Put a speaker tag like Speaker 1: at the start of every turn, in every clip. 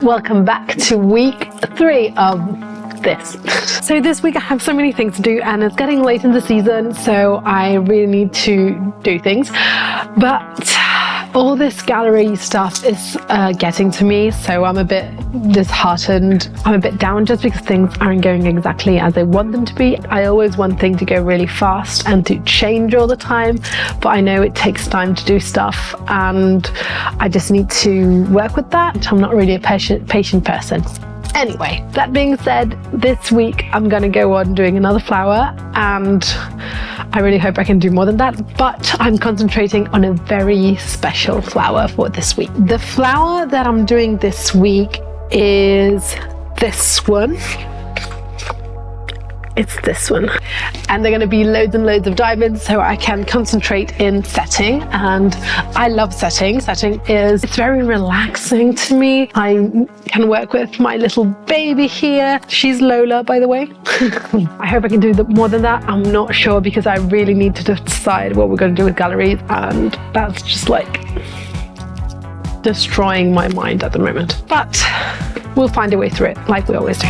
Speaker 1: Welcome back to week 3 of this. So this week I have so many things to do and it's getting late in the season, so I really need to do things. But all this gallery stuff is getting to me, so I'm a bit disheartened. I'm a bit down just because things aren't going exactly as I want them to be. I always want things to go really fast and to change all the time, but I know it takes time to do stuff and I just need to work with that. I'm not really a patient person. Anyway, that being said, this week I'm going to go on doing another flower and I really hope I can do more than that, but I'm concentrating on a very special flower for this week. The flower that I'm doing this week is this one. It's this one, and they're going to be loads and loads of diamonds so I can concentrate in setting, and I love setting. It's very relaxing to me. I can work with my little baby here. She's Lola, by the way. I hope I can do more than that. I'm not sure because I really need to decide what we're going to do with galleries, and that's just like destroying my mind at the moment. But we'll find a way through it like we always do.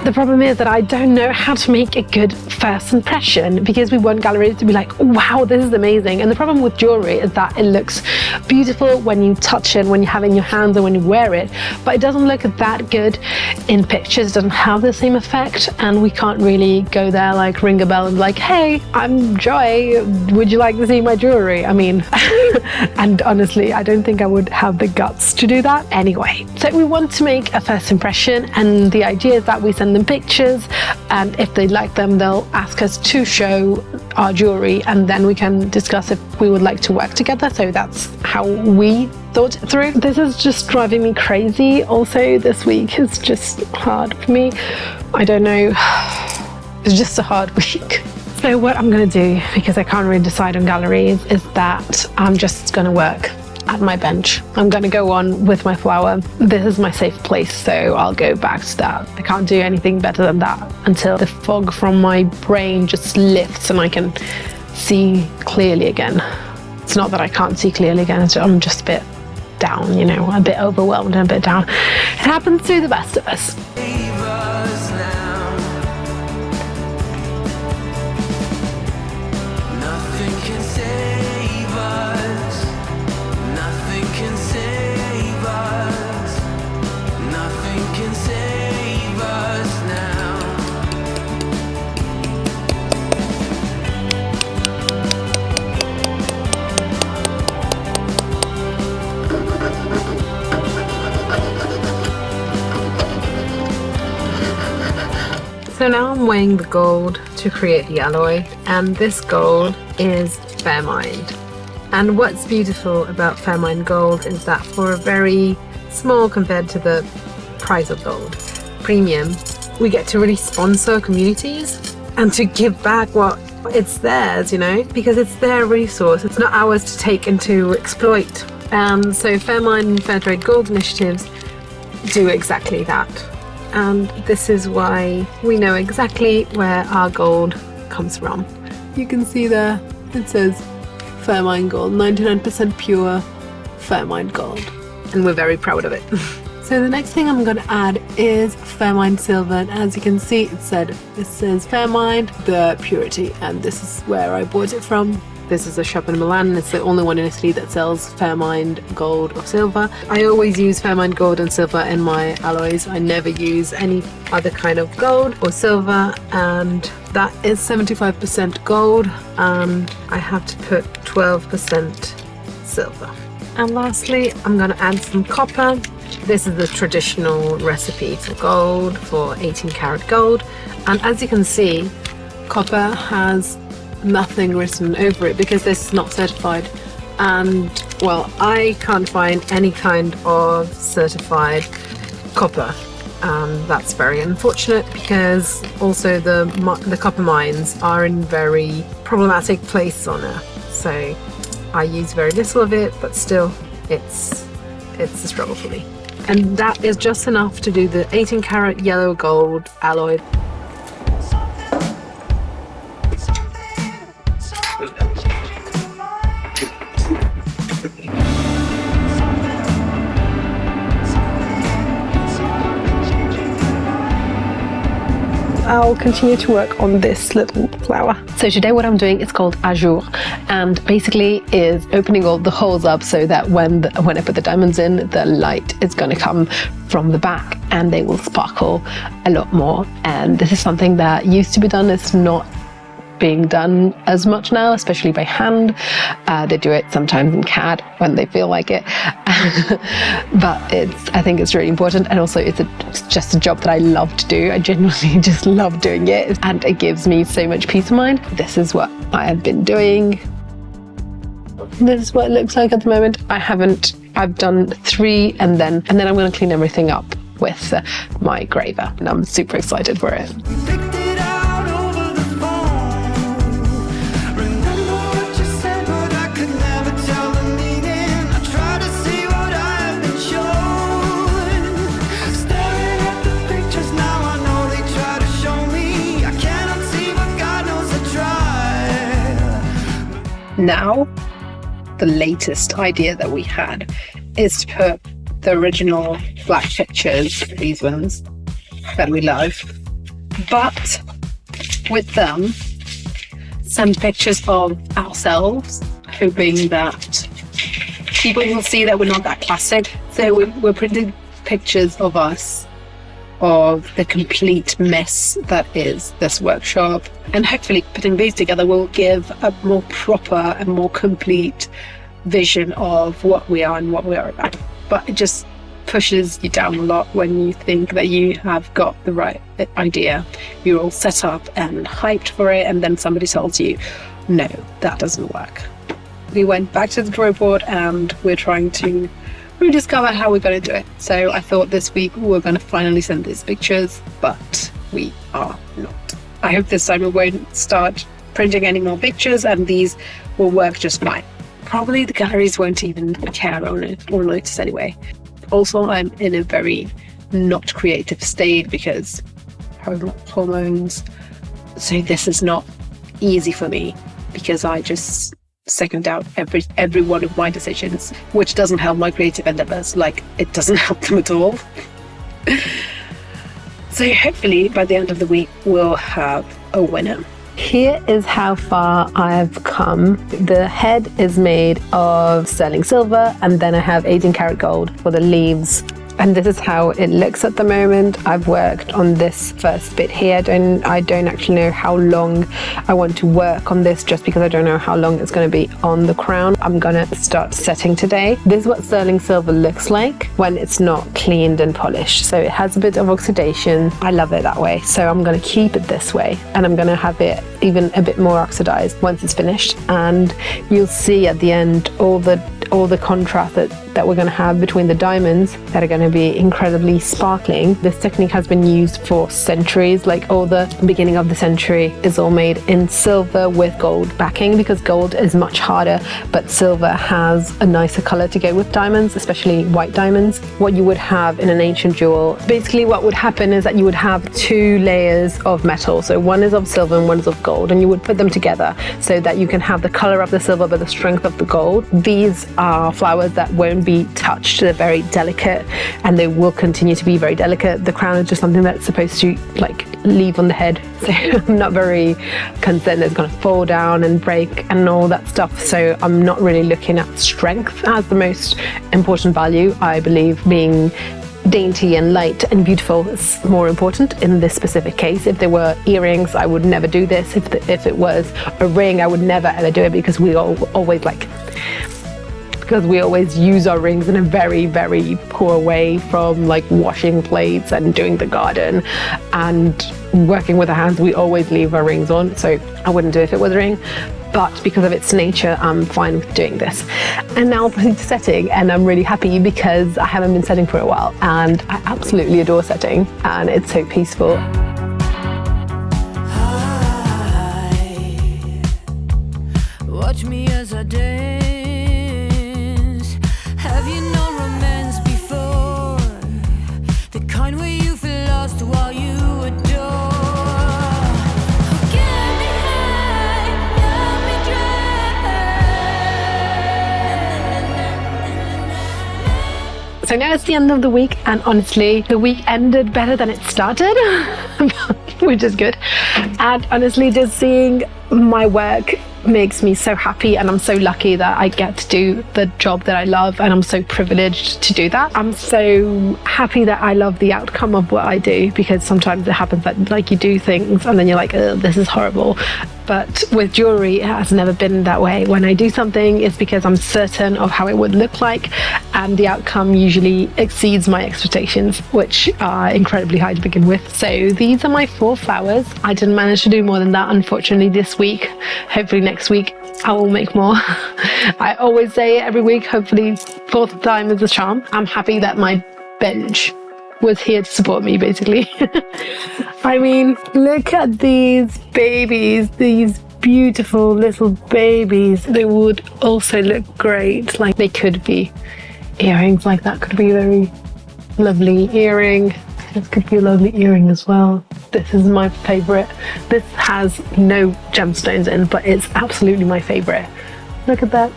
Speaker 1: The problem is that I don't know how to make a good first impression because we want galleries to be like, wow, this is amazing. And the problem with jewelry is that it looks beautiful when you touch it, when you have it in your hands and when you wear it, but it doesn't look that good in pictures. It doesn't have the same effect, and we can't really go there like ring a bell and be like, hey, I'm Joy, would you like to see my jewelry? I mean, and honestly, I don't think I would have the guts to do that anyway. So we want to make a first impression, and the idea is that we send them pictures, and if they like them, they'll ask us to show our jewelry, and then we can discuss if we would like to work together. So that's how we thought it through. This is just driving me crazy. Also, this week is just hard for me. I don't know, it's just a hard week. So what I'm going to do, because I can't really decide on galleries, is that I'm just going to work at my bench. I'm going to go on with my flower. This is my safe place, so I'll go back to that. I can't do anything better than that until the fog from my brain just lifts and I can see clearly again. It's not that I can't see clearly again, I'm just a bit down, you know, a bit overwhelmed and a bit down. It happens to the best of us. So now I'm weighing the gold to create the alloy, and this gold is Fairmined. And what's beautiful about Fairmined gold is that for a very small, compared to the price of gold, premium, we get to really sponsor communities and to give back what it's theirs, you know, because it's their resource. It's not ours to take and to exploit. And so Fairmined and Fairtrade Gold initiatives do exactly that. And this is why we know exactly where our gold comes from. You can see there, it says Fairmined Gold, 99% pure Fairmined Gold. And we're very proud of it. So the next thing I'm going to add is Fairmined Silver. And as you can see, it says Fairmined, the purity. And this is where I bought it from. This is a shop in Milan, and it's the only one in Italy that sells Fairmined gold or silver. I always use Fairmined gold and silver in my alloys. I never use any other kind of gold or silver, and that is 75% gold, and I have to put 12% silver. And lastly, I'm going to add some copper. This is the traditional recipe for gold, for 18 karat gold, and as you can see, copper has nothing written over it because this is not certified, and well, I can't find any kind of certified copper, and that's very unfortunate because also the copper mines are in very problematic places on Earth, so I use very little of it, but still it's a struggle for me. And that is just enough to do the 18 karat yellow gold alloy. I'll continue to work on this little flower. So today what I'm doing is called Ajour, and basically is opening all the holes up so that when I put the diamonds in, the light is going to come from the back and they will sparkle a lot more. And this is something that used to be done. It's not being done as much now, especially by hand. They do it sometimes in CAD when they feel like it. But I think it's really important, and also it's just a job that I love to do. I genuinely just love doing it, and it gives me so much peace of mind. This is what I have been doing. This is what it looks like at the moment. I've done 3, and then I'm going to clean everything up with my graver, and I'm super excited for it. Now, the latest idea that we had is to put the original black pictures, these ones that we love, but with them, some pictures of ourselves, hoping that people will see that we're not that classic. So we're printing pictures of us, of the complete mess that is this workshop, and hopefully putting these together will give a more proper and more complete vision of what we are and what we are about. But it just pushes you down a lot when you think that you have got the right idea, you're all set up and hyped for it, and then somebody tells you, no, that doesn't work. We went back to the drawing board and we're trying to rediscover how we're going to do it. So I thought this week we were going to finally send these pictures, but we are not. I hope this time we won't start printing any more pictures, and these will work just fine. Probably the galleries won't even care on it or notice anyway. Also, I'm in a very not creative state because hormones. So this is not easy for me because I just second out every one of my decisions, which doesn't help my creative endeavors. Like, it doesn't help them at all. So hopefully by the end of the week we'll have a winner. Here is how far I've come. The head is made of sterling silver, and then I have 18 karat gold for the leaves. And this is how it looks at the moment. I've worked on this first bit here. I don't actually know how long I want to work on this, just because I don't know how long it's going to be on the crown. I'm going to start setting today. This is what sterling silver looks like when it's not cleaned and polished. So it has a bit of oxidation. I love it that way. So I'm going to keep it this way, and I'm going to have it even a bit more oxidized once it's finished. And you'll see at the end all the contrast that we're going to have between the diamonds that are going to be incredibly sparkling. This technique has been used for centuries. Like, all the beginning of the century is all made in silver with gold backing, because gold is much harder, but silver has a nicer color to go with diamonds, especially white diamonds. What you would have in an ancient jewel, basically what would happen is that you would have 2 layers of metal. So one is of silver and one is of gold, and you would put them together so that you can have the color of the silver but the strength of the gold. These are flowers that won't be touched. They're very delicate, and they will continue to be very delicate. The crown is just something that's supposed to like leave on the head, so I'm not very concerned that it's going to fall down and break and all that stuff. So I'm not really looking at strength as the most important value. I believe being dainty and light and beautiful is more important in this specific case. If there were earrings, I would never do this. If it was a ring, I would never ever do it, because we always use our rings in a very, very poor way, from like washing plates and doing the garden and working with our hands. We always leave our rings on, so I wouldn't do it if it was a ring. But because of its nature, I'm fine with doing this. And now I'll proceed to setting, and I'm really happy because I haven't been setting for a while, and I absolutely adore setting, and it's so peaceful. Watch me as I dance. Have you known romance before? So now it's the end of the week, and honestly, the week ended better than it started, which is good. And honestly, just seeing my work makes me so happy, and I'm so lucky that I get to do the job that I love, and I'm so privileged to do that. I'm so happy that I love the outcome of what I do, because sometimes it happens that like you do things and then you're like, oh, this is horrible. But with jewellery, it has never been that way. When I do something, it's because I'm certain of how it would look like, and the outcome usually exceeds my expectations, which are incredibly high to begin with. So these are my 4 flowers. I didn't manage to do more than that, unfortunately, this week. Hopefully next week I will make more. I always say it every week, hopefully 4th time is a charm. I'm happy that my bench was here to support me, basically. I mean, look at these babies, these beautiful little babies. They would also look great, like they could be earrings. Like that could be a very lovely earring. This could be a lovely earring as well. This is my favorite. This has no gemstones in, but it's absolutely my favorite. Look at that.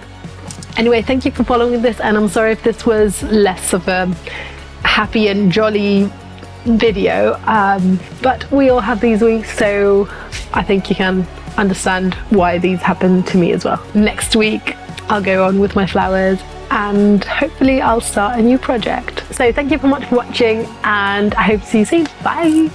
Speaker 1: Anyway, thank you for following this, and I'm sorry if this was less of a happy and jolly video, but we all have these weeks, so I think you can understand why these happen to me as well. Next week I'll go on with my flowers, and hopefully I'll start a new project. So thank you so much for watching, and I hope to see you soon. Bye.